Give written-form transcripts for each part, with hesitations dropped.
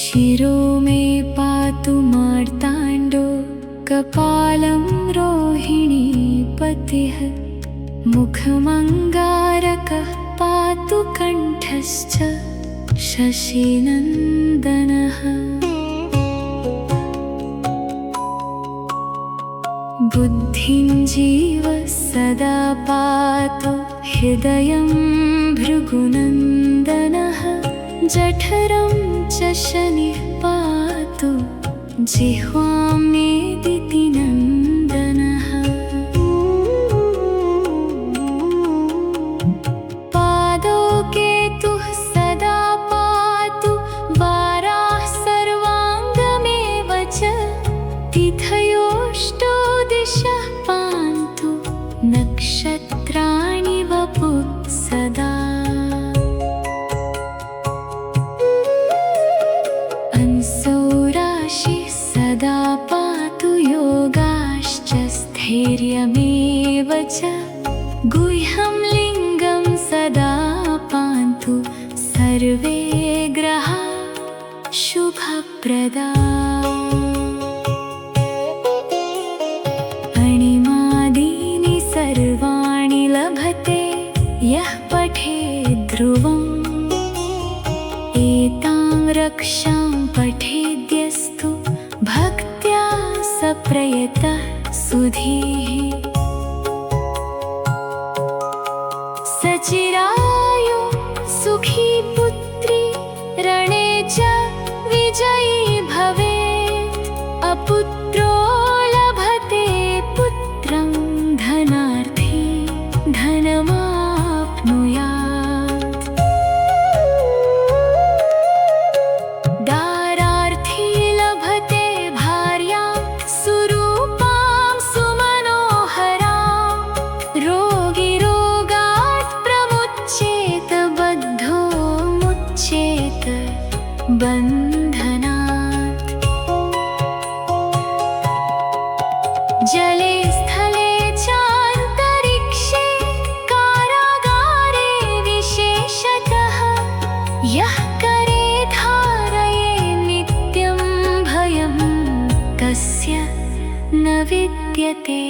शिरो मे पातु मार्ताण्डो कपालं रोहिणीपतिः मुखमङ्गारकः पातु कण्ठश्च शशिनन्दनः बुद्धिं जीवः सदा पातु हृदयं भृगुनन्दनः जठरं च शनिः पातु जिह्वां मेदितिनन्दनः पादौ केतुः सदा पातु वाराः सर्वाङ्गमेव च तिथयोऽष्टौ दिशः पान्तु नक्षत्राणि वपुः सदा सदा पातु योगाश्च स्थैर्यमेव च गुह्यं लिङ्गं सदा पान्तु सर्वे ग्रहा शुभप्रदा अणिमादीनि सर्वाणि लभते यः पठेद् ध्रुवम् एतां रक्षां पठेद्यस्तु भक्त्या स प्रयतः सुधीः सचिरायु सुखी पुत्री रणे च विजयी भवेत् अपुत्रो लभते पुत्रं धनार्थी धनमाप्नुयात् बन्धनात् जले स्थले चान्तरिक्षे कारागारे विशेषतः यः करे धारये नित्यं भयं तस्य न विद्यते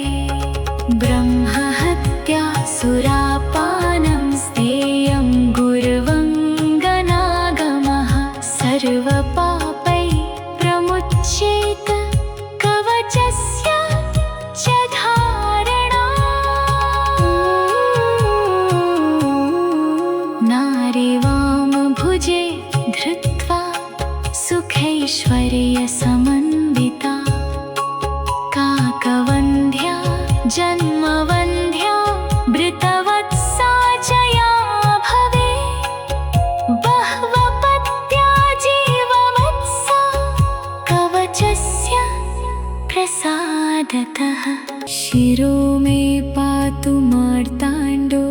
ब्रह्महत्या सुरापानं स्तेयं गुर्वङ्गनागमः सर्वपापै प्रमुच्येत कवचस्य च धारणा नारीवामभुजे धृत्वा सुखैश्वर्यसमन्विता काकवन्ध्या जन्मवन्ध्या भृतवत्सा च या भवेत् बह्वपत्या जीववत्सा कवचस्य प्रसादतः शिरो मे पातु मार्ताण्डो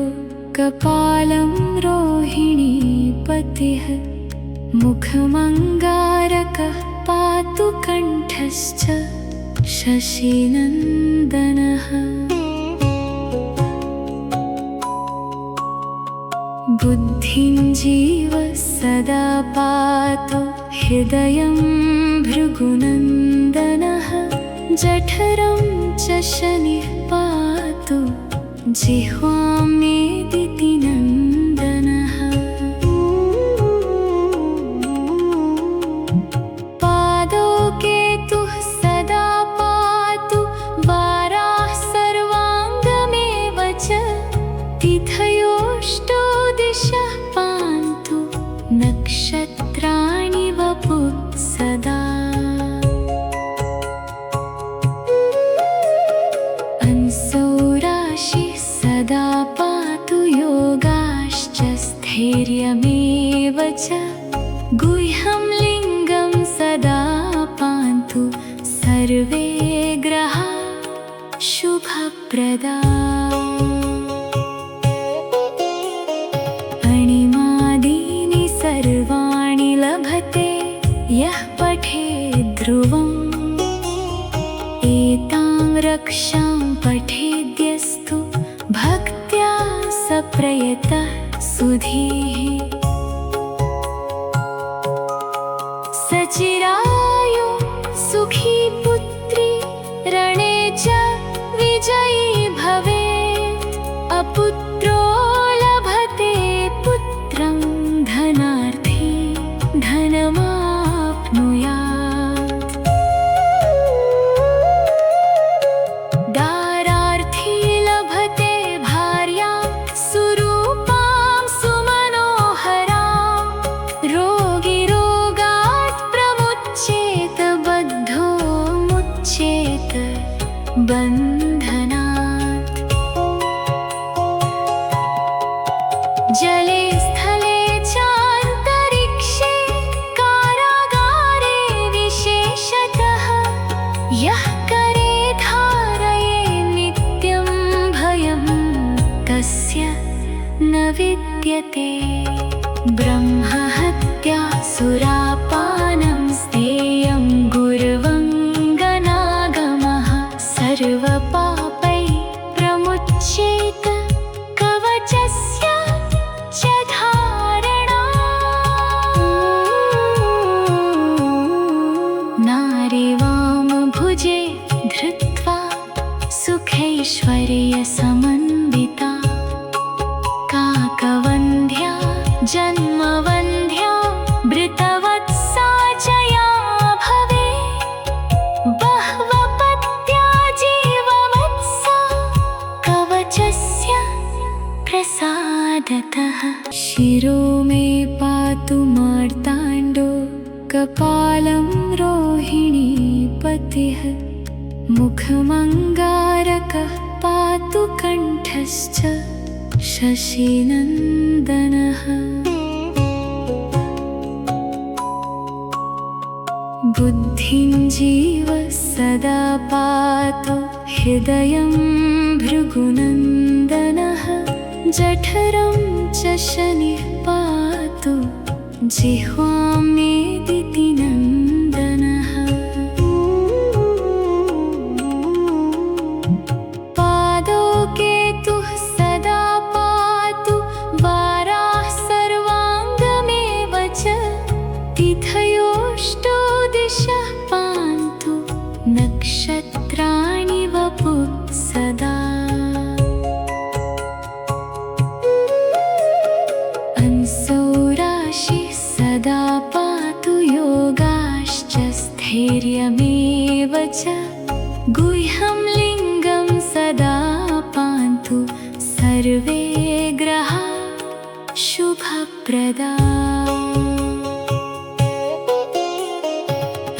कपालं रोहिणीपतिः मुखमङ्गारकः पातु कण्ठश्च शशिनन्दनः बुद्धिं जीवः सदा पातु हृदयं भृगुनन्दनः जठरं च शनिः पातु जिह्वां मेदितिनन्दनः पादौ केतुः सदा पातु वाराः सर्वाङ्गमेव च तिथयोऽष्टौ दिशः पान्तु नक्षत्राणि वपुः सदा अंसौराशिः सदा पातु योगाश्च स्थैर्यमेव च गुह्यं लिङ्गं सदा पान्तु सर्वे ग्रहा शुभप्रदा अणिमादीनि सर्वाणि लभते यः पठेद् ध्रुवम् एतां रक्षां पठेद्यस्तु भक्त्या स प्रयतः सुधीः सचि ब्रह्महत्या सुरापानं स्तेयं गुर्वङ्गनागमः सर्वपापै प्रमुच्येत कवचस्य च धारणा नारीवामभुजे धृत्वा सुखैश्वर्यसमन्विता काकवन्ध्या जन्मवन्ध्या भृतवत्सा च या भवे बह्वपत्या जीववत्सा कवचस्य प्रसादतः शिरो मे पातु मार्ताण्डो कपालं रोहिणीपतिः मुखमङ्गारकः पातु कण्ठश्च शशिनन्दनः बुद्धिं जीवः सदा पातु हृदयं भृगुनन्दनः जठरं च शनिः पातु जिह्वां मेदिति नन्दनः पादौ केतुः सदा पातु वाराः सर्वाङ्गमेव च तिथयोष्टौ दिशः पान्तु नक्षत्राणि वपुः सदा अंसौ राशिः सदा पातु योगाश्च स्थैर्यमेव च गुह्यं लिङ्गं सदा पान्तु सर्वे ग्रहा शुभप्रदा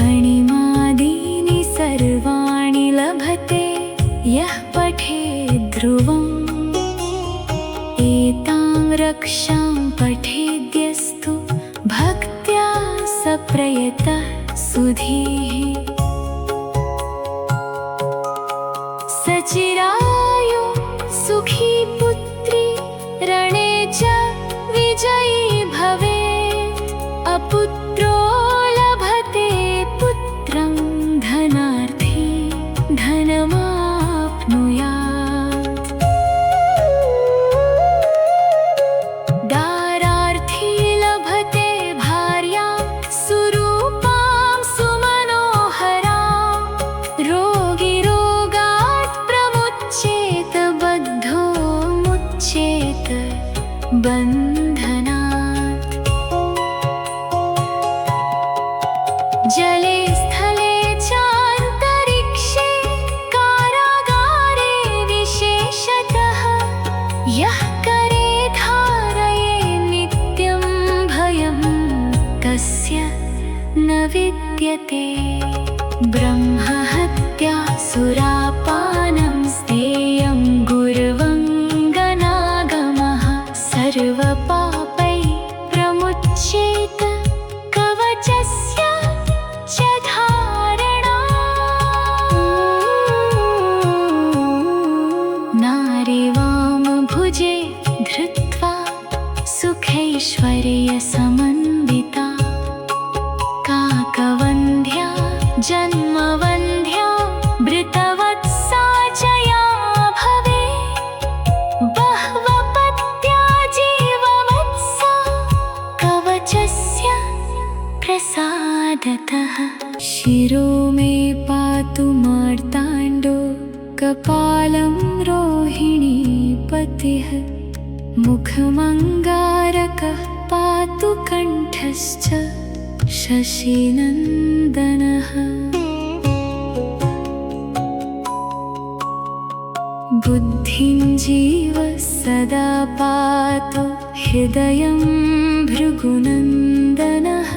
अणिमादीनि सर्वाणि लभते यः पठेद् ध्रुवम् एतां रक्षां पठेद्यस्तु भक्त्या स प्रयतः सुधीः सचिरायु सुखी पुत्री रणे च विजयी भवेत् अपुत्रो लभते पुत्रं धनार्थी धनमाप्नुयात् दारार्थी लभते भार्यां सुरूपां सुमनोहरां रोगी रोगात् प्रमुच्येत बद्धो मुच्येत बन्धनात् जले स्थले चान्तरिक्षे कारागारे विशेषतः यः करे धारये नित्यं भयं कस्य न विद्यते ब्रह्महत्या सुरापानं स्तेयं गुर्वङ्गनागमः सर्वपापै प्रमुच्येत कवचस्य च धारणा नारीवामभुजे धृत्वा सुखैश्वर्यसमन्विता काकवन्ध्या जन्मवन्ध्या भृतवत्सा च या भवे बह्वपत्या जीववत्सा कवचस्य प्रसादतः शिरो मे पातु मार्ताण्डो कपालं रोहिणीपतिः मुखमङ्गारकः पातु कण्ठश्च शशिनन्दनः बुद्धिं जीवः सदा पातु हृदयं भृगुनन्दनः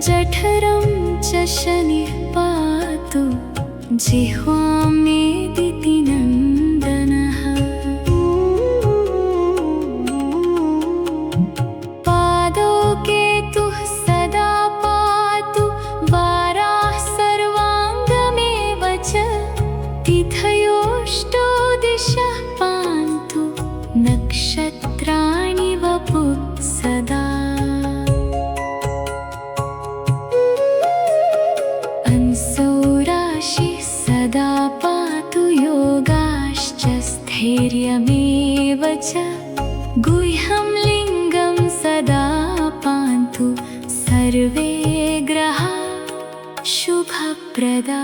जठरं च शनिः पातु जिह्वां मेदिति नन्दनः पादौ केतुः सदा पातु वाराः सर्वाङ्गमेव च तिथयोष्टौ दिशः पान्तु नक्षत्राणि वपुः सदा। शुभप्रदा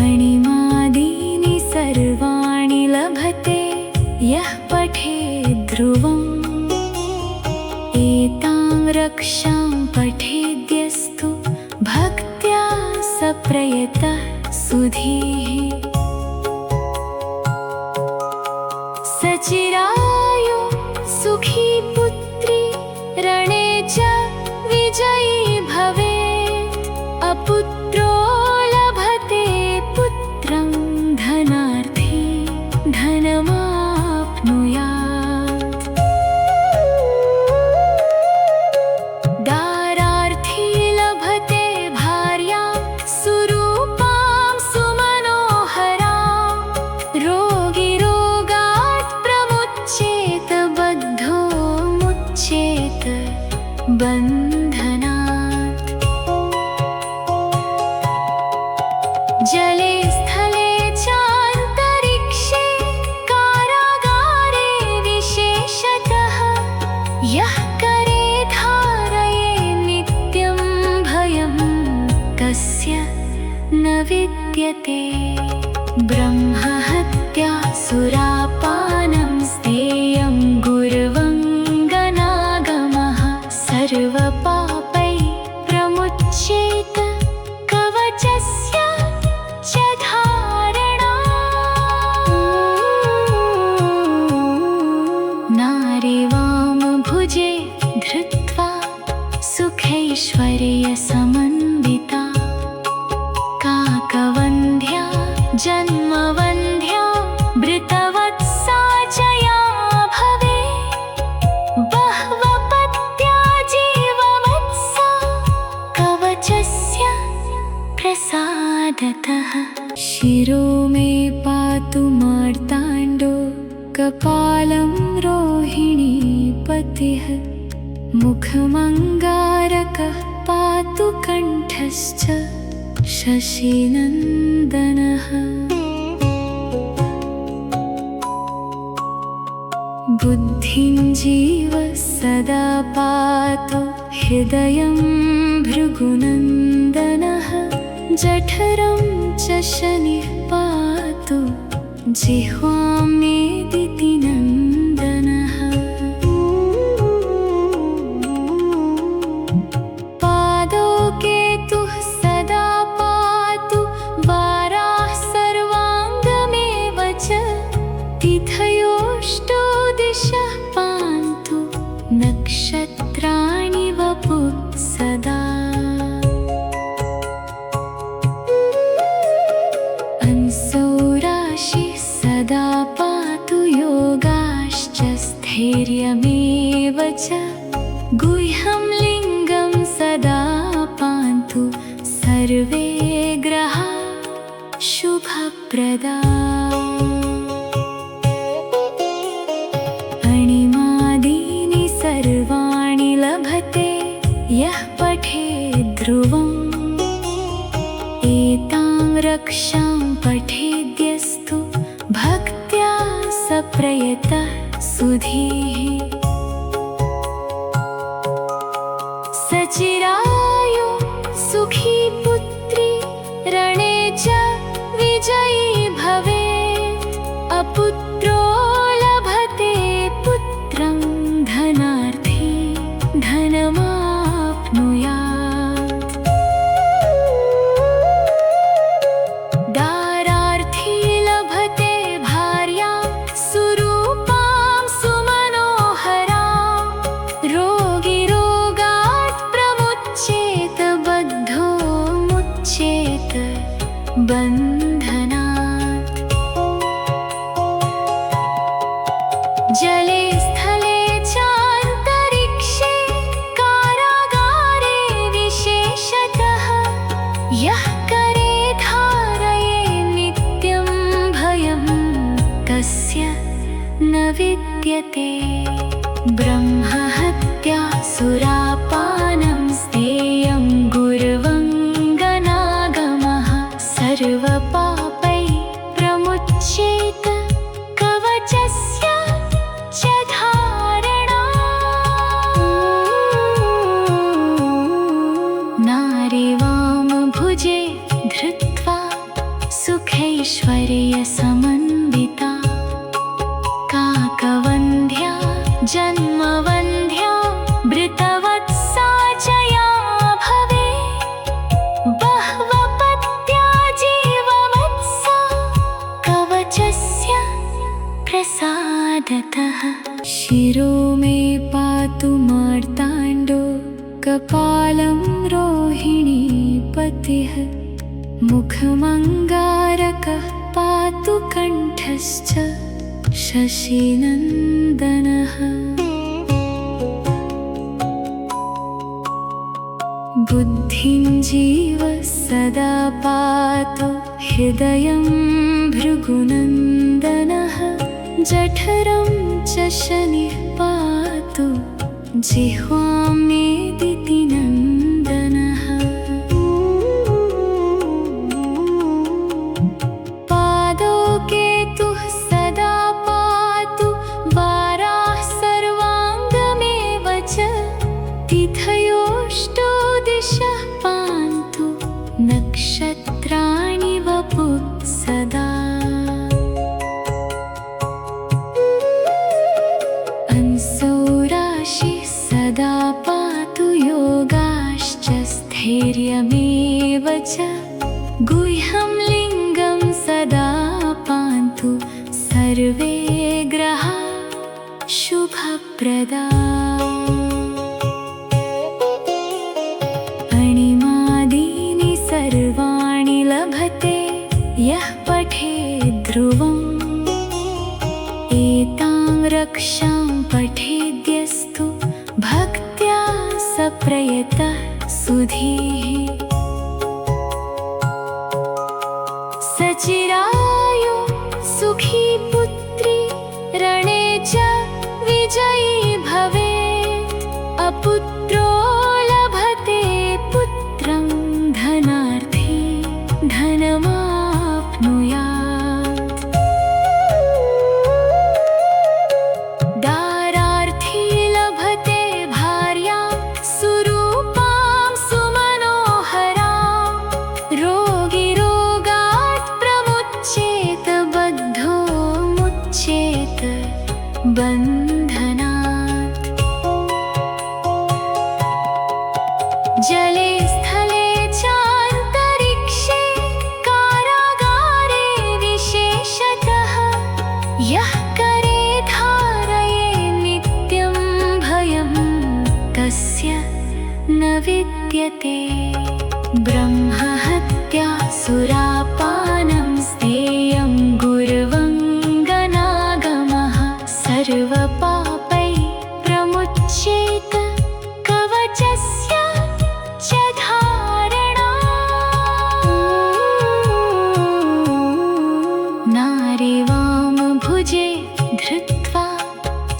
अणिमादीनि सर्वाणि लभते यः पठेद् ध्रुवम् एतां रक्षां पठेद्यस्तु भक्त्या स प्रयतः सुधीः सचिरायु सुखी पुत्री रणे च विजयी भवेत् अपुत्रो लभते पुत्रं धनार्थी धनमाप्नुयात् दारार्थी लभते भार्यां सुरूपां सुमनोहरां रोगी रोगात् प्रमुच्येत बद्धो मुच्येत बन्धनात् जले स्थले चान्तरिक्षे कारागारे विशेषतः यः करे धारये नित्यं भयं कस्य न विद्यते ब्रह्महत्या सुरापानं स्थेयं गुर्वङ्गनागमः सर्वपापै प्रमुच्येत कवचस्य च धारणा नारीवामभुजे धृत्वा सुखैश्वर्यसमन्विता काकवन्ध्या जन्मवन्ध्या भृतवत्सा जया भवेत् बह्वपत्या जीववत्सा कवचस्य प्रसादतः शिरो मे पातु मार्ताण्डो कपालं रोहिणीपतिः मुखमङ्गारकः पातु कण्ठश्च शशिनन्दनः बुद्धिं जीव सदा पातु हृदयं भृगुनन्दनः जठरं च शनिः पातु जिह्वां मेदिति नन्दनः पादौ केतुः सदा पातु वाराः सर्वाङ्गमेव च तिथयोष्टौ दिशः पान्तु नक्षत्राणि वपुः सदा अंसौ राशिः सदा पातु योगाश्च स्थैर्यमेव च गुह्यं लिङ्गं सदा पान्तु सर्वे ग्रहा शुभप्रदा अणिमादीनि सर्वाणि लभते यः पठेद् ध्रुवम् एतां रक्षां पठेद्यस्तु भक्त्या स प्रयतः सुधीः सचिरायु सुखी पुत्री रणे च विजयी भवेत् अपुत्रो लभते पुत्रं धनार्थी धनमाप्नुयात् दारार्थी लभते भार्यां सुरूपां सुमनोहरां रोगी रोगात् प्रमुच्येत बद्धो मुच्येत बन्धनात् जले स्थले चान्तरिक्षे कारागारे विशेषतः यः करे धारये नित्यं भयं कस्य न विद्यते ब्रह्महत्या सुरापानं स्थेयं गुर्वङ्गनागमः सर्वपापै प्रमुच्येत कवचस्य च धारणा जन्मवन्ध्या भृतवत्सा च या भवे बह्वपत्या जीववत्सा कवचस्य प्रसादतः शिरो मे पातु मार्ताण्डो कपालं रोहिणीपतिः मुखमङ्गारकः पातु कण्ठश्च शशिनन्दनः बुद्धिं जीवः सदा पातु हृदयं भृगुनन्दनः जठरं च शनिः पातु जिह्वां मेदिति नन्दनः पादौ केतुः सदा पातु वाराः सर्वाङ्गमेव च तिथयोष्टौ दिशः पान्तु नक्षत्राणि वपुः सदा सदा पातु योगाश्च स्थैर्यमेव च गुह्यं लिङ्गं सदा पान्तु सर्वे ग्रहा शुभप्रदा अणिमादीनि सर्वाणि लभते यः पठेद् ध्रुवम् एतां रक्षां पठेद्यस्तु भक्त्या सप्रयतः सुधीः सचिरायु सुखी पुत्री रणे च विजयी भवेत् अपुत्रो लभते पुत्रं धनार्थी धनमाप्नुयात् दारार्थी लभते भार्यां सुरूपां सुमनोहरां रोगी रोगात् प्रमुच्येत बद्धो मुच्येत बन्धनात् जले स्थले चान्तरिक्षे कारागारे विशेषतः यः करे धारये नित्यं भयं तस्य न विद्यते ब्रह्महत्या सुरापानं स्तेयं गुर्वङ्गनागमः सर्वपापैः प्रमुच्येत कवचस्य च धारणा नारीवामभुजे धृत्वा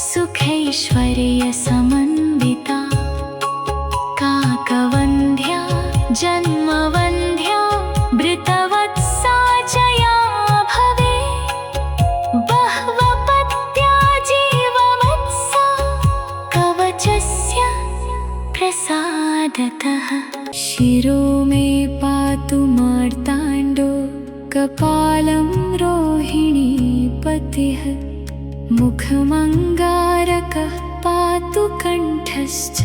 सुखैश्वर्यसमन्विता काकवन्ध्या जन्मवन्ध्या भृतवत्सा च या भवे बह्वपत्या जीववत्सा कवचस्य प्रसादतः शिरो मे पातु मार्ताण्डो कपालं रोहिणीपतिः मुखमङ्गारकः पातु कण्ठश्च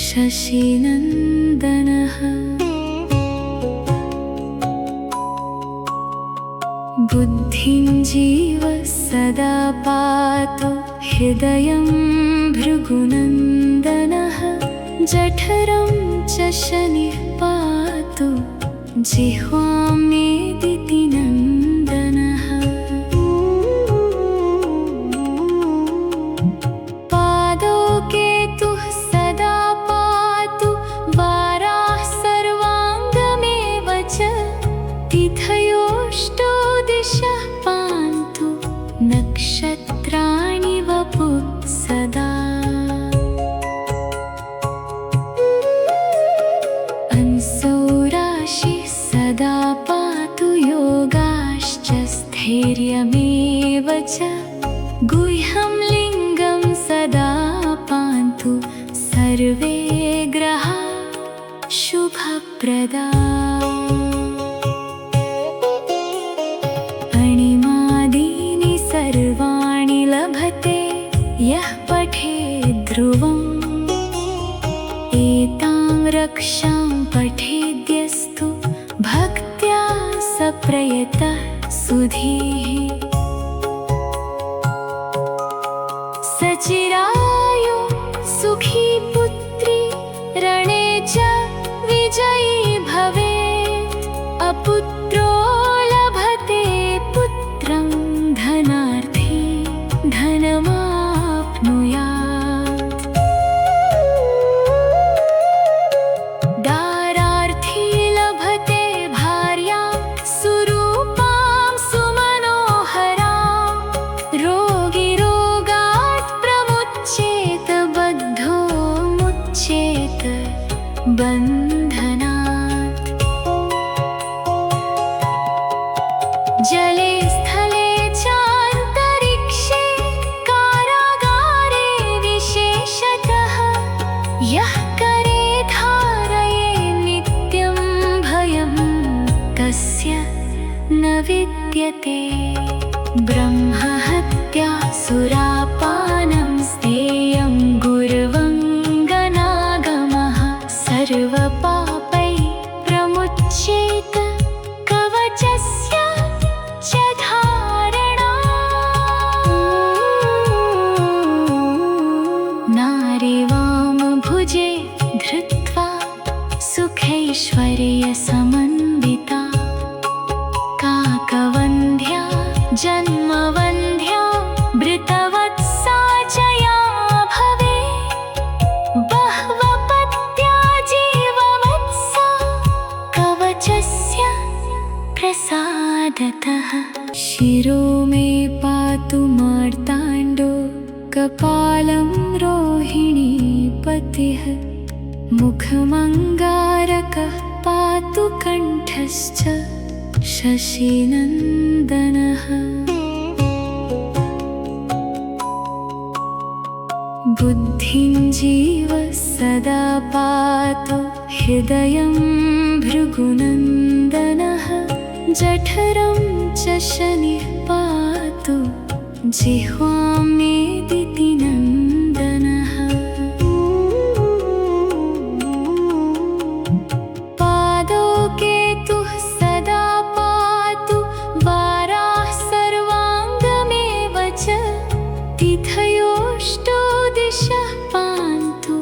शशिनन्दनः बुद्धिं जीवः सदा पातु हृदयं भृगुनन्दनः जठरं च शनिः पातु जिह्वां मेदिति नन्दनः पादौ केतुः सदा पातु वाराः सर्वाङ्गमेव च तिथयोष्टौ दिशः पान्तु नक्षत्राणि वपुः सदा अंसौराशिः सदा पातु योगाश्च स्थैर्यमेव च गुह्यं लिङ्गं सदा पान्तु सर्वे ग्रहा शुभप्रदा अणिमादीनि सर्वाणि लभते यः पठेत् ध्रुवम् एतां रक्षां पठेद्यस्तु भक्त्या स प्रयतः सुधीः सचिरायु सुखी पुत्री रणे च विजयी भवेत् अपुत्रो लभते पुत्रं धनार्थी धनमाप्नुयात् दारार्थी लभते भार्यां सुरूपां सुमनोहरां रोगी रोगात् प्रमुच्येत बद्धो मुच्येत बन्धनात् जले स्थले चान्तरिक्षे कारागारे विशेषतः यः करे धारये नित्यं भयं कस्य न विद्यते ब्रह्महत्या सुरापानं स्तेयं गुर्वङ्गनागमः सर्वपापैः प्रमुच्येत कवचस्य च धारणा नारीवामभुजे धृत्वा सुखैश्वर्यसमन्विता काकवन्ध्या जन्मवन्ध्या भृतवत्सा च या भवेत् बह्वपत्या जीववत्सा कवचस्य प्रसादतः शिरो मे पातु मार्ताण्डो कपालं रोहिणीपतिः मुखमङ्गारकः पातु कण्ठश्च शशिनन्दनः बुद्धिं जीव सदा पातु हृदयं भृगुनन्दनः जठरं च शनिः पातु जिह्वां मेदिति नन्दनः पादौ केतुः सदा पातु वाराः सर्वाङ्गमेव च तिथयोष्टौ दिशः पान्तु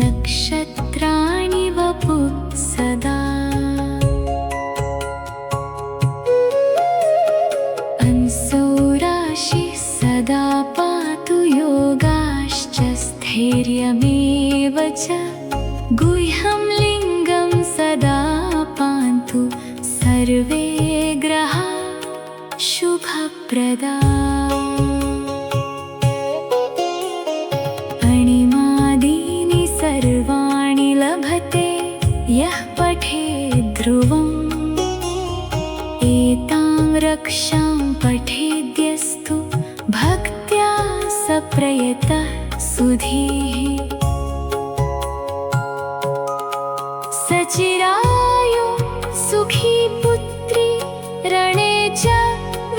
नक्षत्राणि वपुः सदा अंसौ राशिः सदा पातु योगाश्च स्थैर्यमेव च गुह्यं लिङ्गं सदा पान्तु सर्वे ग्रहा शुभप्रदा अणिमादीनि सर्वाणि लभते यः पठेत् ध्रुवम् एतां रक्षां पठेद्यस्तु भक्त्या स प्रयतः सुधीः सचिरायु सुखी पुत्री रणे च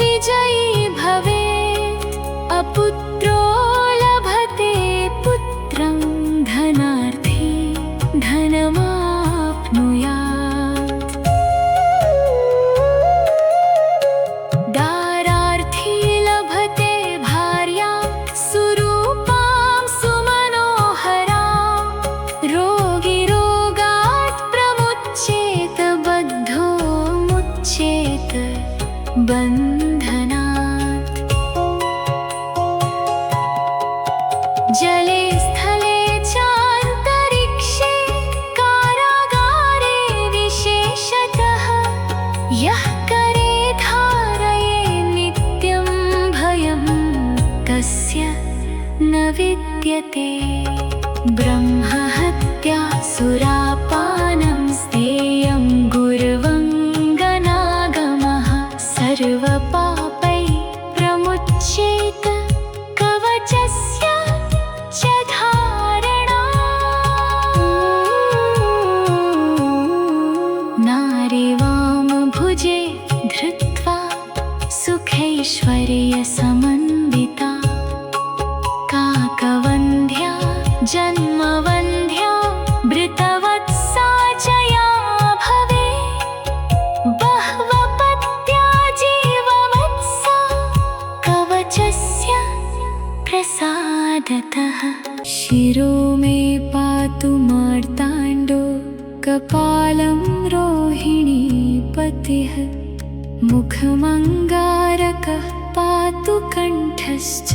विजयी भवेत् अपुत्रो लभते पुत्रं धनार्थी धनमाप्नुयात् दारार्थी लभते भार्यां सुरूपां सुमनोहरां रोगी रोगात् प्रमुच्येत बद्धो मुच्येत बन्धनात् जले स्थले चान्तरिक्षे कारागारे विशेषतः यः करे धारये नित्यं भयं कस्य न विद्यते ब्रह्महत्या सुरापानं स्तेयं गुर्वङ्गनागमः सर्वपापैः प्रमुच्येत कवचस्य च धारणा नारीवामभुजे धृत्वा सुखैश्वर्यसमन्विता काकवन्ध्या जन्मवन्ध्या भृतवत्सा च या भवे बह्वपत्या जीववत्सा कवचस्य प्रसादतः शिरो मे पातु मार्ताण्डो कपालं रोहिणीपतिः मुखमङ्गारकः पातु कण्ठश्च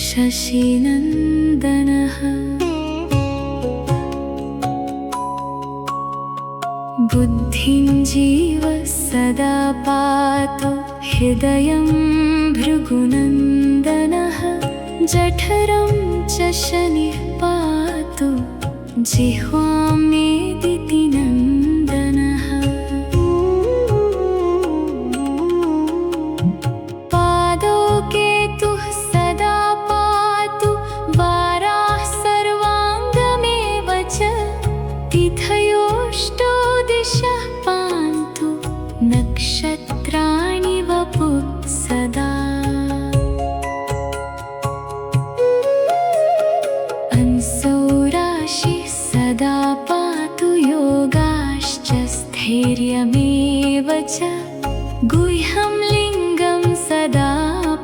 शशिनन्दनः बुद्धिं जीवः सदा पातु हृदयं भृगुनन्दनः जठरं च शनिः पातु जिह्वां मेदिति नन्दनः पादौ केतुः सदा पातु वाराः सर्वाङ्गमेव च तिथयोऽष्टौ दिशः पान्तु नक्षत्राणि वपुः सदा अंसौ राशिः सदा पातु योगाश्च स्थैर्यमेव च गुह्यं लिङ्गं सदा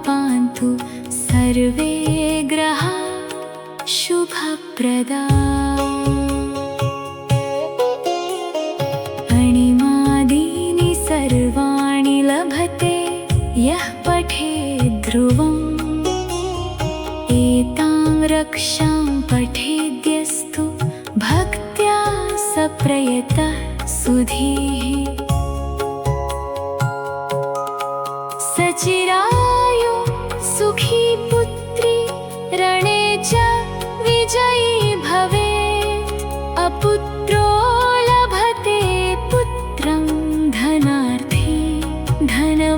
पान्तु सर्वे ग्रहा शुभप्रदा अणिमादीनि सर्वाणि लभते यः पठेद् ध्रुवम् एतां रक्षां पठेद्यस्तु भक्त्या स प्रयतः सुधीः सचिरायु सुखी पुत्री रणे च विजयी भवेत् अपुत्रो लभते पुत्रं धनार्थी धनमाप्नुयात्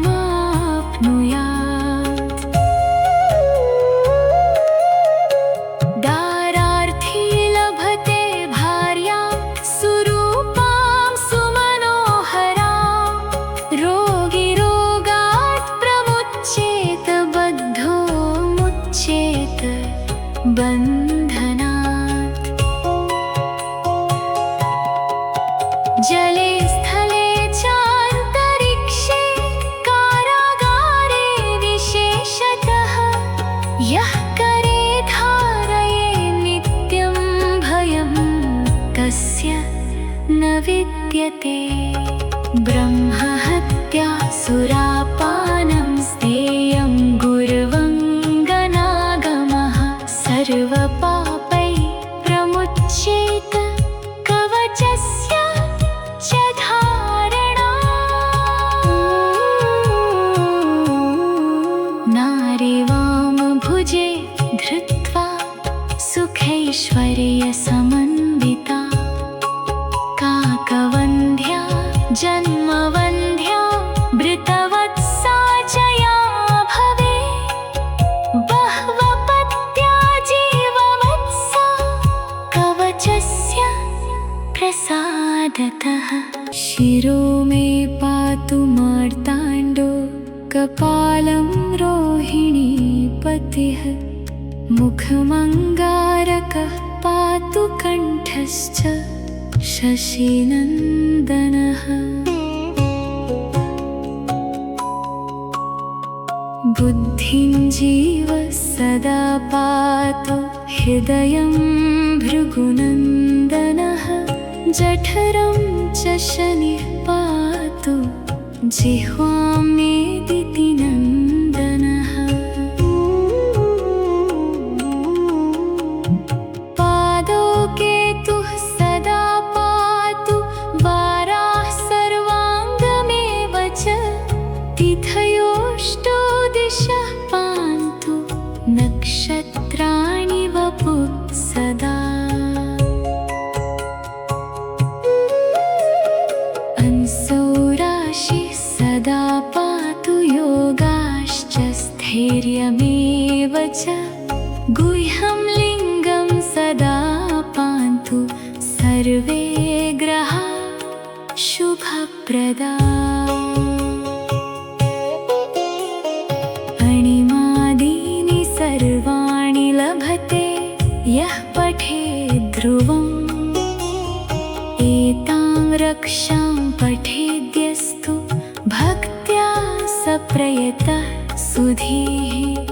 दारार्थी लभते भार्यां सुरूपां सुमनोहरां रोगी रोगात् प्रमुच्येत बद्धो मुच्येत बन्धनात् जले स्थले चान्तरिक्षे कारागारे विशेषतः यः करे धारये नित्यं भयं कस्य न विद्यते ब्रह्महत्या सुरापानं स्तेयं गुर्वङ्गनागमः सर्वपापै प्रमुच्येत कवचस्य च धारणा नारीवामभुजे धृत्वा सुखैश्वर्यसमन्विता काकवन्ध्या जन्मवन्ध्या भृतवत्सा च या भवे बह्वपत्या जीववत्सा कवचस्य प्रसादतः शिरो मे पातु मार्ताण्डो कपालं रोहिणीपतिः मुखमङ्गारकः पातु कण्ठश्च शशिनन्दनः बुद्धिं जीवः सदा पातु हृदयं भृगुनन्दनः जठरं च शनिः पातु जिह्वां मेदिति नन्दनः पादौ केतुः सदा पातु वाराः सर्वाङ्गमेव च तिथयोऽष्टौ दिशः पान्तु नक्षत्राणि वपुः सदा अंसौ राशिः सदा पातु योगाश्च स्थैर्यमेव च गुह्यं लिङ्गं सदा पान्तु सर्वे ग्रहा शुभप्रदा अणिमादीनि सर्वाणि लभते यः पठेत् ध्रुवम् एतां रक्षां पठेद्यस्तु भक्त्या स प्रयतः सुधीः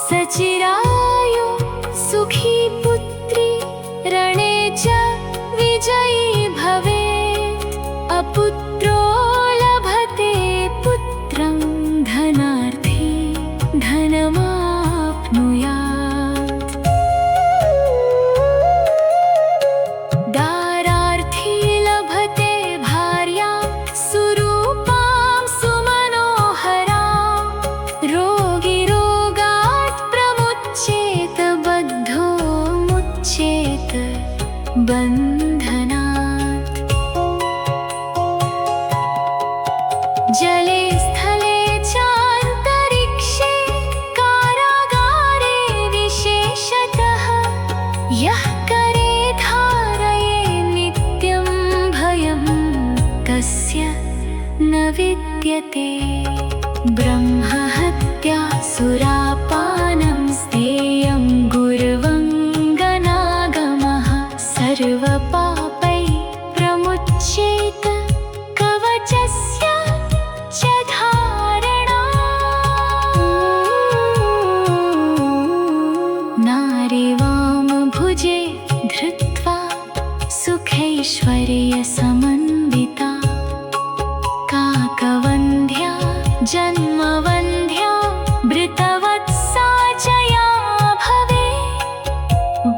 सचिरायु सुखी पुत्री रणे च विजयी भवेत् अपुत्रो लभते पुत्रं धनार्थी धनमाप्नुयात् दारार्थी लभते भार्यां सुरूपां सुमनोहरां रोगी रोगात् प्रमुच्येत बद्धो मुच्येत बन्धनात् जले स्थले चान्तरिक्षे कारागारे विशेषतः यः करे धारये नित्यं भयं कस्य न विद्यते ब्रह्महत्या सुरापानं स्थेयं गुर्वङ्गनागमः सर्वपापै प्रमुच्येत कवचस्य च धारणा नारीवामभुजे धृत्वा सुखैश्वर्यसमन्विता काकवन्ध्या जन्मवन्ध्या भृतवत्सा जया भवेत्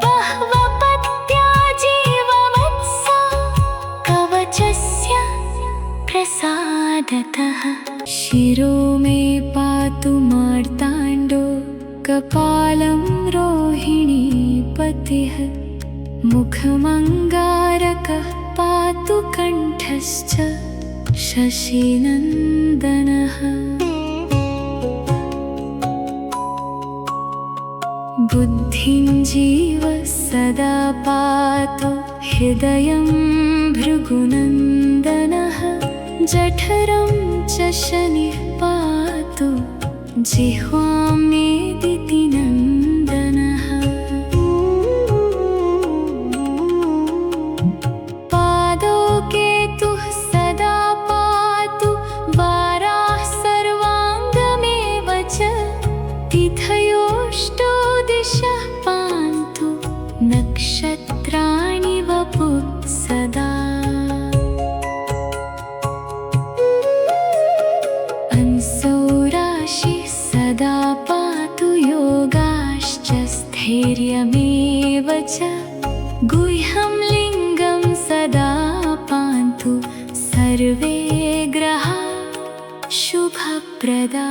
बह्वपत्या जीववत्सा कवचस्य प्रसादतः शिरो मे पातु मार्ताण्डो कपालं रोहिणीपतिः मुखमङ्गारकः पातु कण्ठश्च शशिनन्दनः बुद्धिं जीव सदा पातु हृदयं भृगुनन्दनः जठरं च शनिः पातु जिह्वां मेदिति नन्दनः पादौ केतुः सदा पातु वाराः सर्वाङ्गमेव च तिथयोष्टौ दिशः पान्तु नक्षत्राणि वपुः सदा अंसौराशिः सदा पातु योगाश्च स्थैर्यमेव च गुह्यं लिङ्गं सदा पान्तु सर्वे ग्रहा शुभप्रदा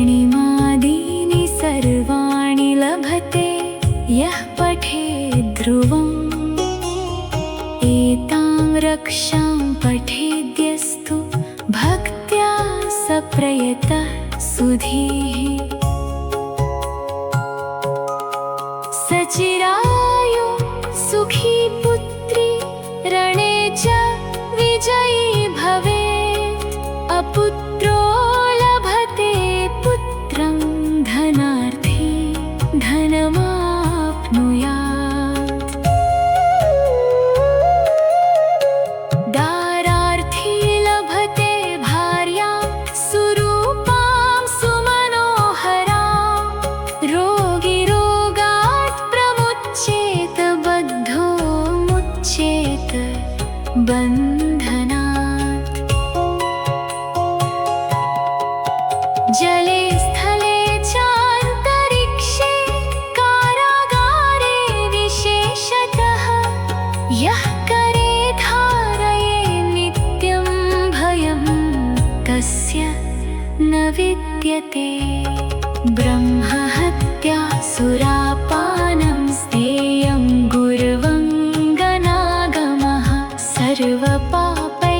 अणिमादीनि सर्वाणि लभते यः पठेद् ध्रुवम् एतां रक्षां पठेद्यस्तु भक्त्या स प्रयतः सुधीः सचिरायु सुखी पुत्री रणे च विजयी भवेत् अपुत्रो लभते पुत्रं धनार्थी धनमाप्नुयात् दारार्थी लभते भार्यां सुरूपां सुमनोहरां रोगी रोगात् प्रमुच्येत बद्धो मुच्येत बन्धनात् जले स्थले चान्तरिक्षे कारागारे विशेषतः यः करे धारये नित्यं भयं कस्य न विद्यते ब्रह्महत्या सुरापानं स्थेयं गुर्वङ्गनागमः सर्वपापै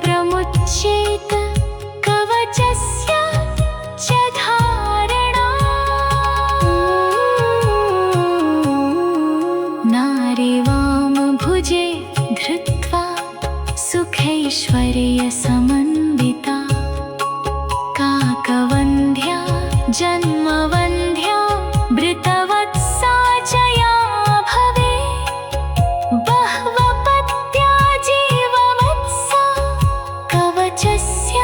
प्रमुच्येत कवचस्य च धारणा नारीवामभुजे धृत्वा सुखैश्वर्यसमन्विता काकवन्ध्या जन्मवन्ध्या भृतवत्सा जया भवे बह्वपत्या जीववत्सा कवचस्य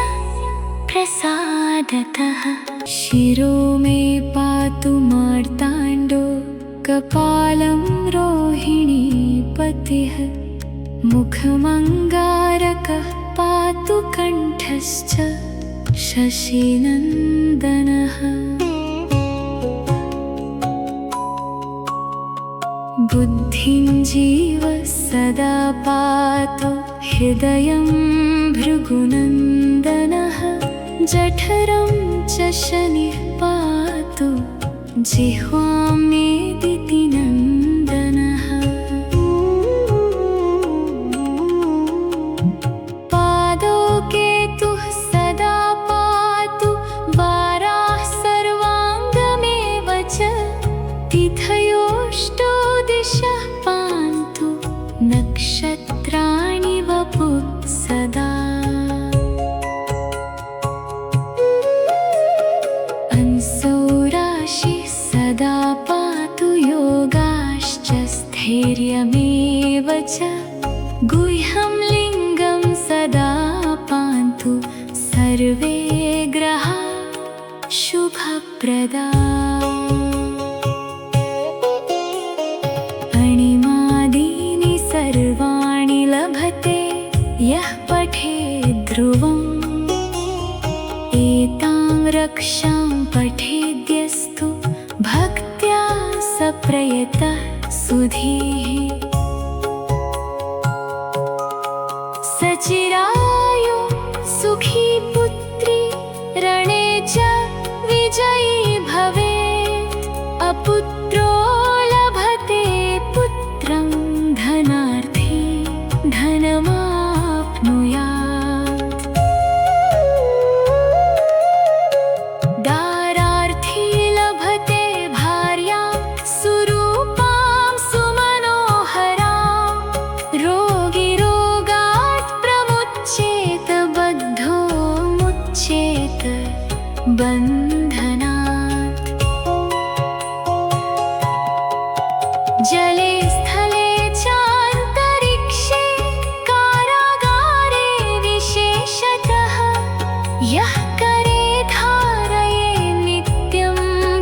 प्रसादतः शिरो मे पातु मार्ताण्डो कपालं रोहिणीपतिः मुखमङ्गारकः पातु कण्ठश्च शशिनन्दनः बुद्धिं जीव सदा पातु हृदयं भृगुनन्दनः जठरं च शनिः पातु जिह्वां मेदिति नन्दनः पादौ केतुः सदा पातु वाराः सर्वाङ्गमेव च तिथयोष्टौ दिशः पान्तु नक्षत्राणि वपुः सदा सदा पातु योगाश्च स्थैर्यमेव च गुह्यं लिङ्गं सदा पान्तु सर्वे ग्रहा शुभप्रदा अणिमादीनि सर्वाणि लभते यः पठेद् ध्रुवम् एतां रक्षां पठेद्यस्तु भक्त्या सप्रयतः सुधीः सचिरायु सुखी पुत्री रणे च विजयी भवेत् अपुत्रो लभते पुत्रं धनार्थी धनमाप्नुयात् बन्धनात् जले स्थले चान्तरिक्षे कारागारे विशेषतः यः करे धारये नित्यं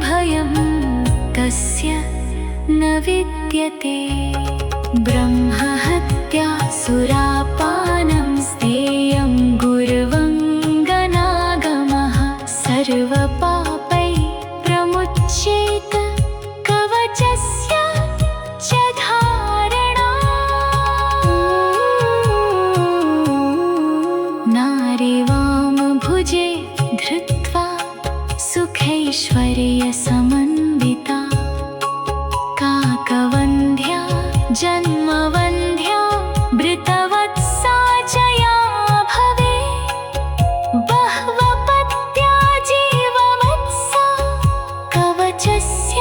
भयं तस्य न विद्यते ब्रह्महत्या सुरापानं स्तेयं गुर्वङ्गनागमः सर्वपापैः प्रमुच्येत कवचस्य च धारणा नारीवामभुजे धृत्वा सुखैश्वर्यसमन्विता काकवन्ध्या जन्मवन्ध्या भृतवत्सा जया भवे बह्वपत्या जीववत्सा कवचस्य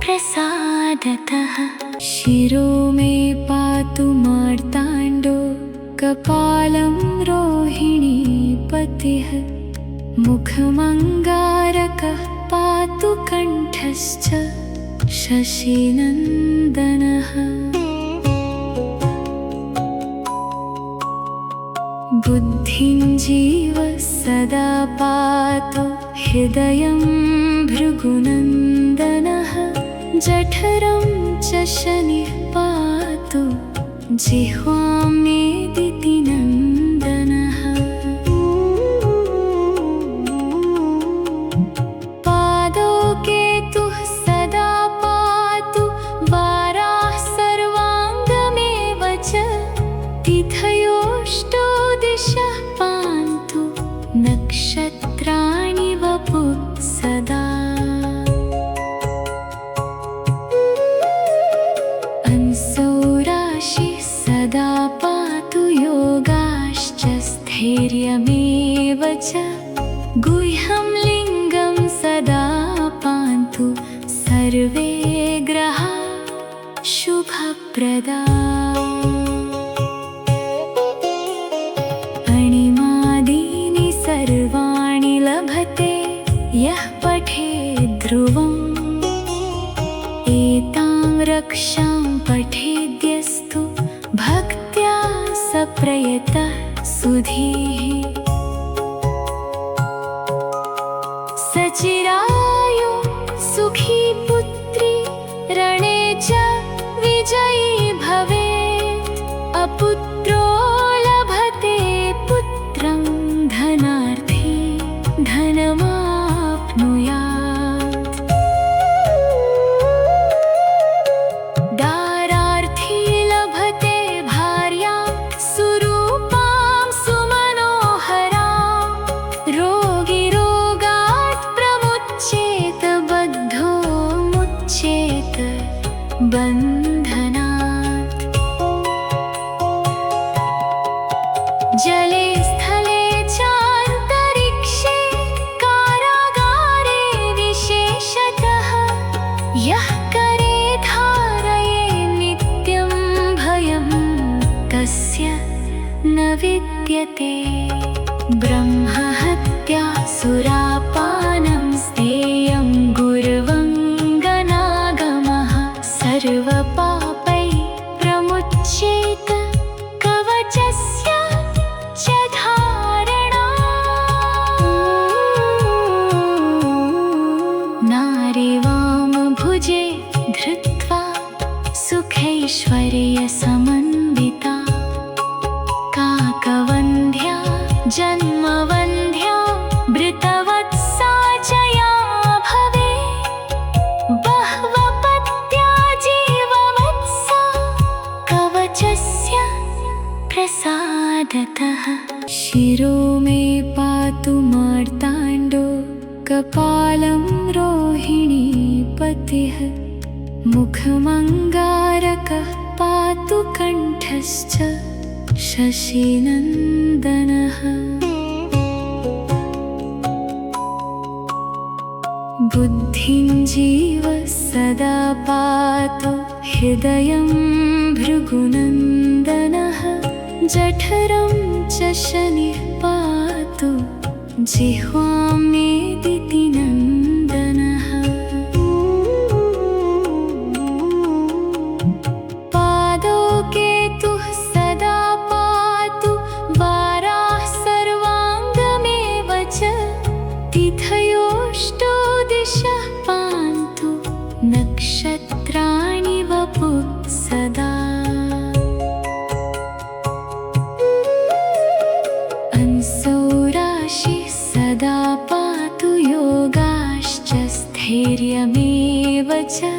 प्रसादतः शिरो मे पातु मार्ताण्डो कपालं रोहिणीपतिः मुखमङ्गारकः पातु कण्ठश्च शशिनन्दनः बुद्धिं जीव सदा पातु हृदयं भृगुनन्दनः जठरं च शनिः पातु जिह्वां मेदिति नन्दनः पादौ केतुः सदा पातु वाराः सर्वाङ्गमेव च तिथयोष्टौ दिशः पान्तु नक्षत्राणि वपुः सदा अंसौ राशिः सदा पातु योगाश्च स्थैर्यमेव च गुह्यं लिङ्गं सदा पान्तु सर्वे ग्रहा शुभप्रदा सर्वाणि लभते यः पठेद् ध्रुवम् एतां रक्षां पठेद्यस्तु भक्त्या स प्रयतः सुधीः सचिरायु सुखी पुत्री रणे च विजयी भवेत् अपुत्रो लभते पुत्रं धनार्थी धनमाप्नुयात् दारार्थी लभते भार्यां सुरूपां सुमनोहरां रोगी रोगात् प्रमुच्येत बद्धो मुच्येत बन्धनात् जले स्थले चान्तरिक्षे कारागारे विशेषतः यः करे धारये नित्यं भयं कस्य न विद्यते ब्रह्महत्या सुरापानं स्तेयं गुर्वङ्गनागमः सर्वपापैः प्रमुच्येत कवचस्य च धारणा नारीवामभुजे धृत्वा सुखैश्वर्यसमन्विता काकवन्ध्या जन्मवन्ध्या भृतवत्सा च या भवेत् बह्वपत्या जीववत्सा कवचस्य प्रसादतः शिरो मे पातु मार्ताण्डो कपालं रोहिणीपतिः मुखमङ्गारकः पातु कण्ठश्च शशिनन्दनः बुद्धिं जीव सदा पातु हृदयं भृगुनन्दनः जठरं च शनिः पातु जिह्वां मेदिति नन्दनः पादौ केतुः सदा पातु वाराः सर्वाङ्गमेव च तिथयोष्टौ दिशः पान्तु नक्षत्राणि वपुः सदा अंसौ राशिः सदा पातु योगाश्च स्थैर्यमेव च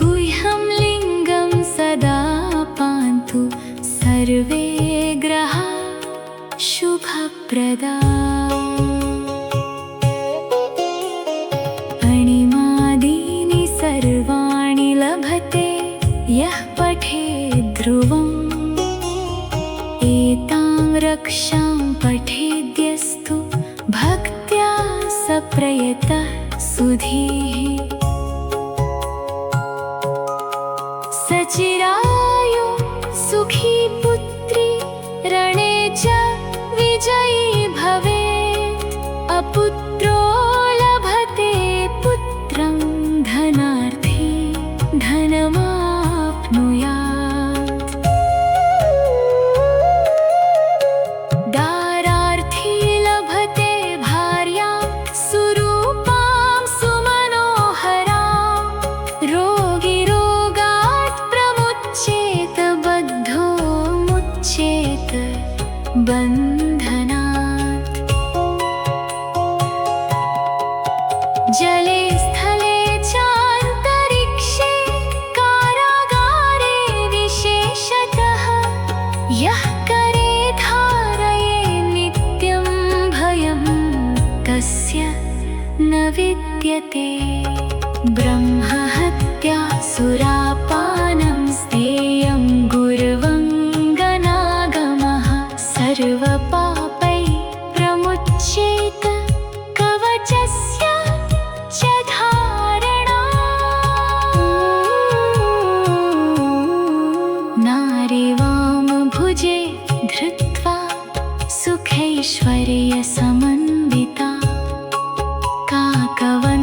गुह्यं लिङ्गं सदा पान्तु सर्वे ग्रहा शुभप्रदा अणिमादीनि सर्वाणि लभते यः पठेद् ध्रुवम् एतां रक्षां पठेद्यस्तु भक्त्या स प्रयतः सुधीः सचिरायु सुखी पुत्री रणे च विजयी भवेत् अपुत्रो लभते पुत्रं धनार्थी धनमाप्नुयात् दारार्थी लभते भार्यां सुरूपां सुमनोहरां रोगी रोगात् प्रमुच्येत बद्धो मुच्येत बन्धनात् जले स्थले चान्तरिक्षे कारागारे विशेषतः यः करे धारये नित्यं भयं कस्य न विद्यते ब्रह्महत्या सुरापानं स्तेयं गुर्वङ्गनागमः सर्वपापैः प्रमुच्येत कवचस्य च धारणा नारीवामभुजे धृत्वा सुखैश्वर्यसमन्विता काकवन्ध्या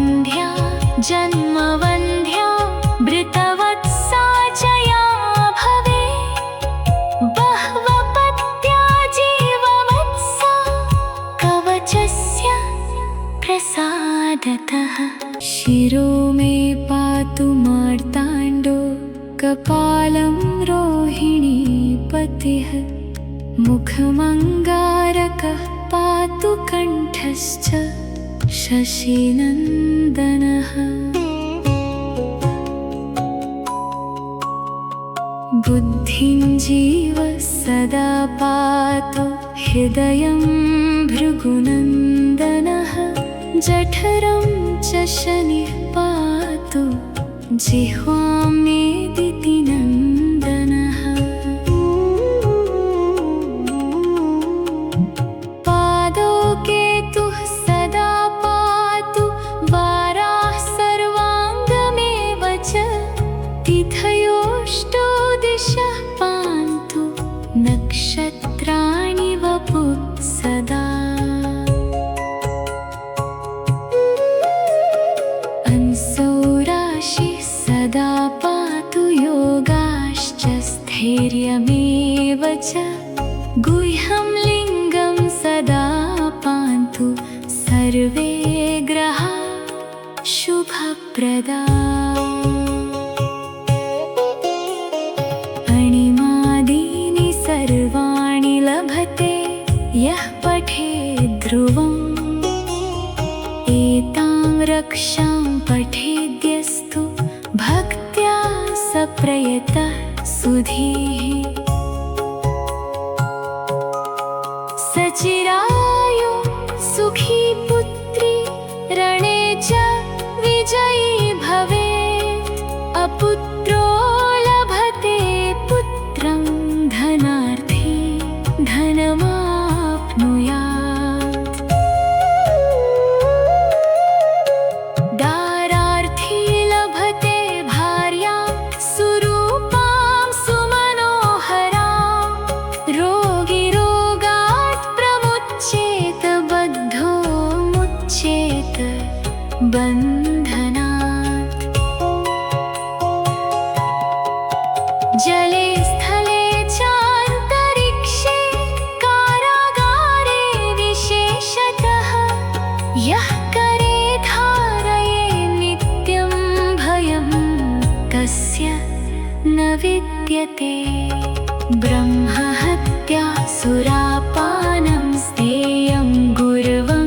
प्रसादतः। शिरो मे पातु मार्ताण्डो कपालं रोहिणीपतिः। मुखमङ्गारकः पातु कण्ठश्च शशिनन्दनः। बुद्धिं जीवः सदा पातु हृदयं भृगुनन्दनः। जठरं च शनिः पातु जिह्वां मेदितिनन्दनः। पादौ केतुः सदा पातु वाराः सर्वाङ्गमेव च। तिथयोऽष्टौ दिशः पान्तु नक्षत्राणि वपुः सदा। अंसौ राशिः सदा पातु योगाश्च स्थैर्यमेव च। गुह्यं लिङ्गं सदा पान्तु सर्वे ग्रहा शुभप्रदा। अणिमादीनि सर्वाणि लभते यः पठेद् ध्रुवम्। एतां रक्षां पठेद्यस्तु भक्त्या स प्रयतः सुधीः। सचिरायु सुखी पुत्री रणे च विजयी भवेत्। अपुत्रो लभते पुत्रं धनार्थी धनमाप्नुयात्। दारार्थी लभते भार्यां सुरूपां सुमनोहरां। रोगी रोगात् प्रमुच्येत बद्धो मुच्येत बन्धनात्। जले स्थले चान्तरिक्षे कारागारे विशेषतः। यः करे धारये नित्यं भयं कस्य न विद्यते। ब्रह्महत्या सुरापानं स्तेयं गुर्वङ्गनागमः।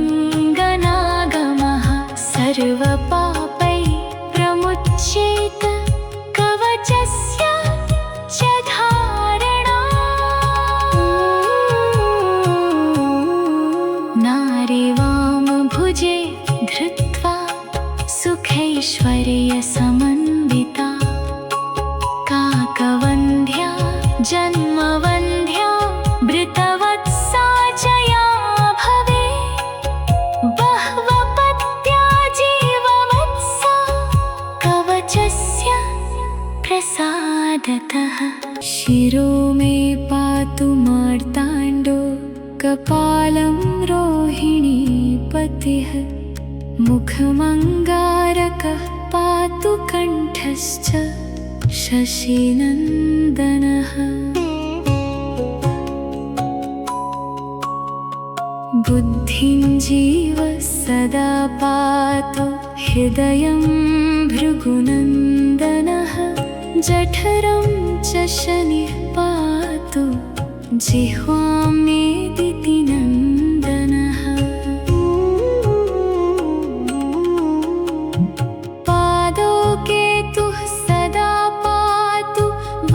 सर्वपापैः प्रमुच्येत कवचस्य च धारणा। नारी वामभुजे धृत्वा सुखैश्वर्यसमन्विता। काकवन्ध्या जन्मवन्ध्या भृतवत्सा च या भवेत्। बह्वपत्या जीववत्सा कवचस्य प्रसादतः। शिरो मे पातु मार्ताण्डो कपालं रोहिणीपतिः। मुखमङ्गारकः पातु कण्ठश्च शशिनन्दनः। बुद्धिं जीवः सदा पातु हृदयं भृगुनन्दनः। जठरं च शनिः पातु जिह्वां मेदितिनन्दनः। पादौ केतुः सदा पातु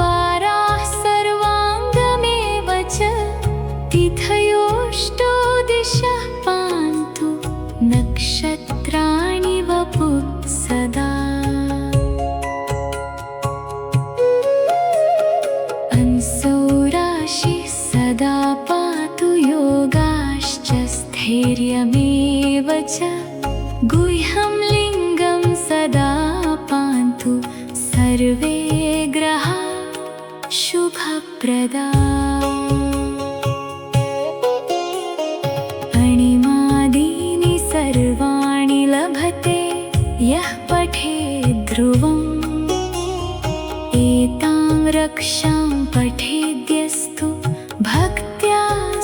वाराः सर्वाङ्गमेव च। तिथयोऽष्टौ दिशः पान्तु नक्षत्राणि वपुः सदा। अंसौ राशिः सदा पातु योगाश्च स्थैर्यमेव च। गुह्यं लिङ्गं सदा पान्तु सर्वे ग्रहा शुभप्रदा। अणिमादीनि सर्वाणि लभते यः पठेद् ध्रुवम्। एतां रक्षां पठेद्यस्तु भक्त्या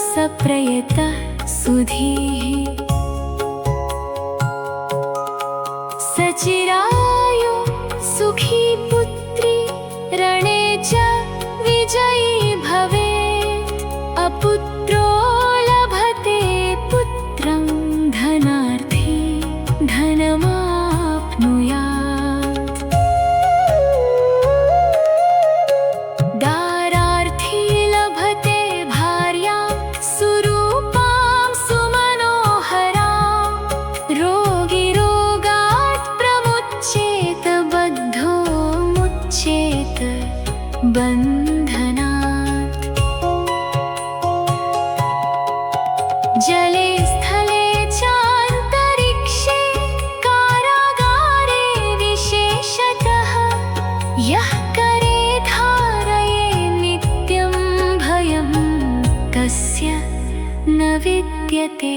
स प्रयतः सुधीः। सचिरायु सुखी पुत्री रणे च विजयी भवेत् अपुत्रो लभते पुत्रं धनार्थी धनमाप्नुयात् दारार्थी लभते भार्यां सुरूपां सुमनोहरां रोगी रोगात् प्रमुच्येत बद्धो मुच्येत बन्धनात् जले स्थले चान्तरिक्षे कारागारे विशेषतः यः करे धारये नित्यं भयं कस्य न विद्यते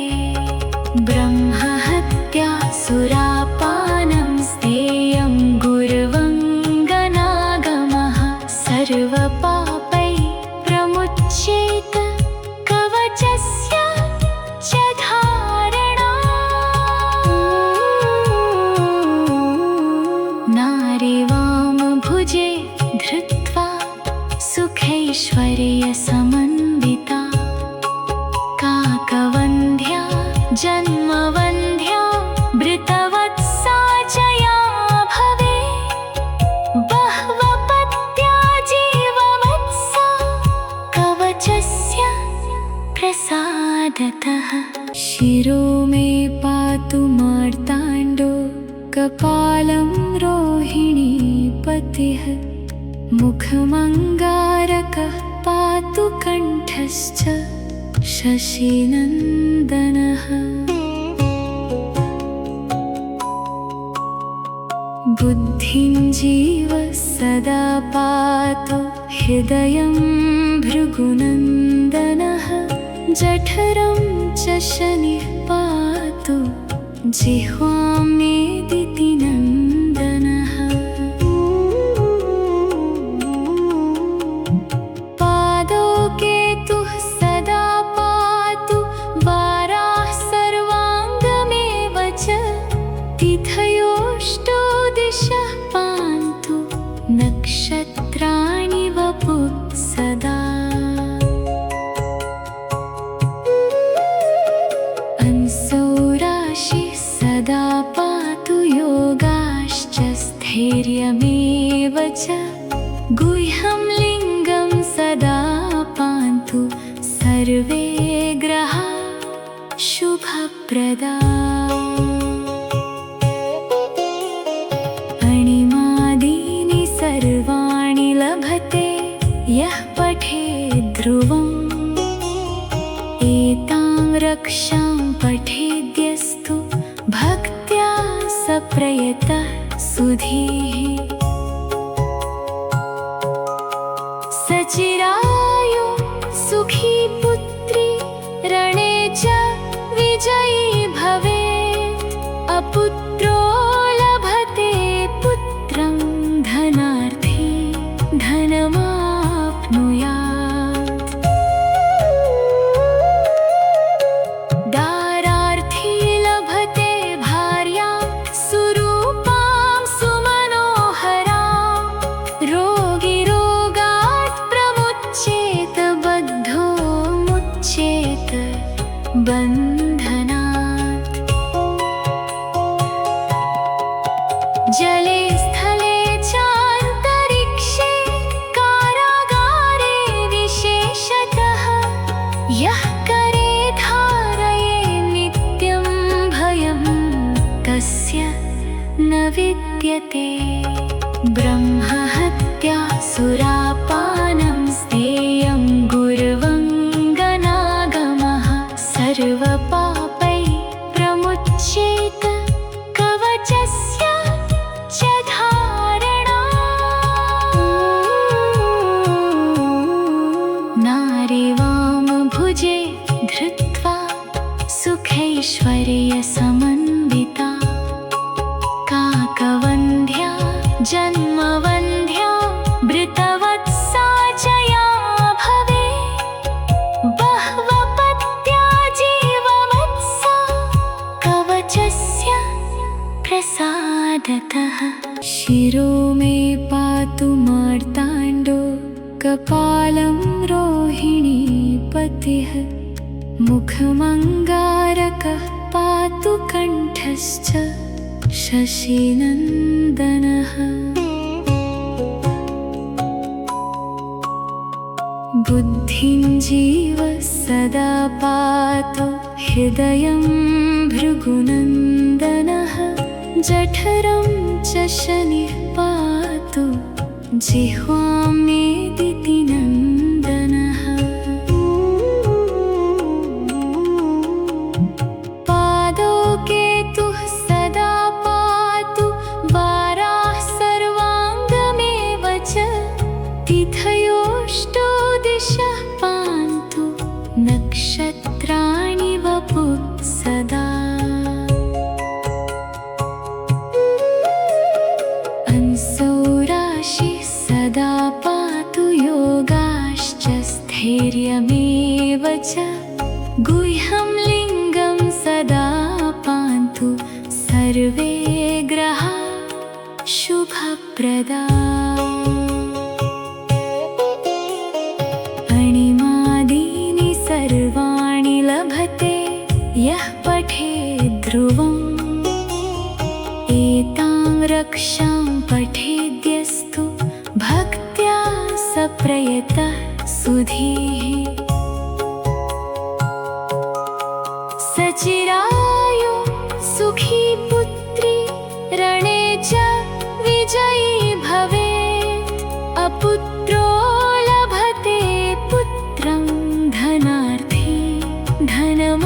ब्रह्महत्या सुरापानं स्तेयं गुर्वङ्गनागमः सर्वपापै प्रमुच्येत कवचस्य च धारणा नारीवाम भुजे धृत्वा सुखैश्वर्यसमन्विता काकवन्ध्या जन्मवन्ध्या भृतवत्सा जया भवे बह्वपत्या जीववत्सा कवचस्य प्रसादतः शिरो मे पातु मार्ताण्डो कपालं रोहिणीपतिः मुखमङ्गारकः पातु कण्ठश्च शशिनन्दनः बुद्धिं जीव सदा पातु हृदयं भृगुनन्दनः जठरं च शनिः पातु जिह्वां मेदिति नन्दनः पादौ केतुः सदा पातु वाराः सर्वाङ्गमेव च तिथयोष्टौ दिशः पान्तु नक्षत्राणि वपुः सदा अंसौ राशिः सदा पातु योगाश्च स्थैर्यमेव च गुह्यं लिङ्गं सदा पान्तु सर्वे ग्रहा शुभप्रदा अणिमादीनि सर्वाणि लभते यः पठेद् ध्रुवम् एतां रक्षां पठेद्यस्तु भक्त्या स प्रयतः सुधीः सचिरायु सुखी पुत्री रणे च विजयी भवेत् अपुत्रो लभते पुत्रं धनार्थी धनमाप्नुयात् दारार्थी लभते भार्यां सुरूपां सुमनोहरां रोगी रोगात् प्रमुच्येत बद्धो मुच्येत बन्धनात् जले स्थले चान्तरिक्षे कारागारे विशेषतः यः करे धारये नित्यं भयं कस्य न विद्यते ब्रह्महत्या सुरापानं स्तेयं गुर्वङ्गनागमः सर्वपापै प्रमुच्येत कवचस्य च धारणा नारीवाम भुजे धृत्वा सुखैश्वर्यसमन्विता काकवन्ध्या जन्मवन्ध्या भृतवत्सा प्रसादतः। शिरो मे पातु मार्ताण्डो कपालं रोहिणीपतिः। मुखमङ्गारकः पातु कण्ठश्च शशिनन्दनः। बुद्धिं जीवः सदा पातु हृदयं भृगुनन्दनः। जठरं च शनिः पातु जिह्वां मेदिति नन्दनः। पादौ केतुः सदा पातु वाराः सर्वाङ्गमेव च। तिथयोऽष्टौ दिशः पान्तु नक्षत्राणि वपुः सदा। अंसौ राशिः सदा पातु योगाश्च स्थैर्यमेव च। गुह्यं लिङ्गं सदा पान्तु सर्वे ग्रहाः शुभप्रदा। अणिमादीनि सर्वाणि लभते यः पठेद् ध्रुवम्। एतां रक्षां पठेद्यस्तु भक्त्या स प्रयतः सुधीः। सचिरायु सुखी पुत्री रणे च विजयी भवेत्। अपुत्रो लभते पुत्रं धनार्थी धनमाप्नुयात्।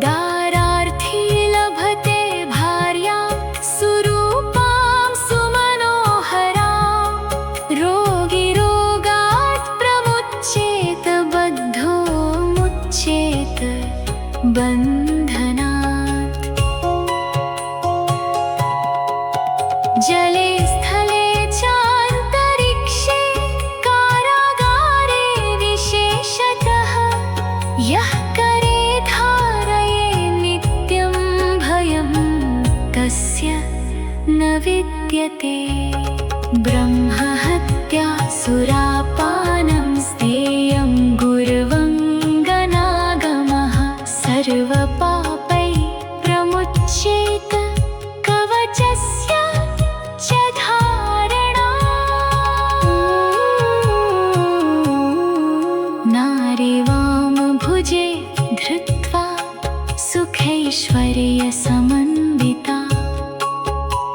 दारार्थी लभते भार्यां सुरूपां सुमनोहरां। रोगी रोगात् प्रमुच्येत बद्धो मुच्येत बन्धनात्। जले स्थले चान्तरिक्षे कारागारे विशेषतः। यः करे धारये नित्यं भयं तस्य न विद्यते। ब्रह्महत्या सुरापानं स्तेयं गुर्वङ्गनागमः। सर्वपापैः प्रमुच्येत कवचस्य च धारणा। नारीवामभुजे धृत्वा सुखैश्वर्यसमन्विता।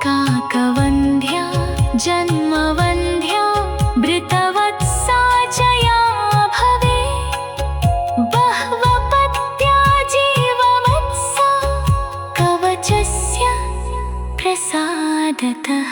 काकवन्ध्या जन्मवन्ध्या भृतवत्सा च या भवेत्। बह्वपत्या जीववत्सा कवचस्य प्रसादतः।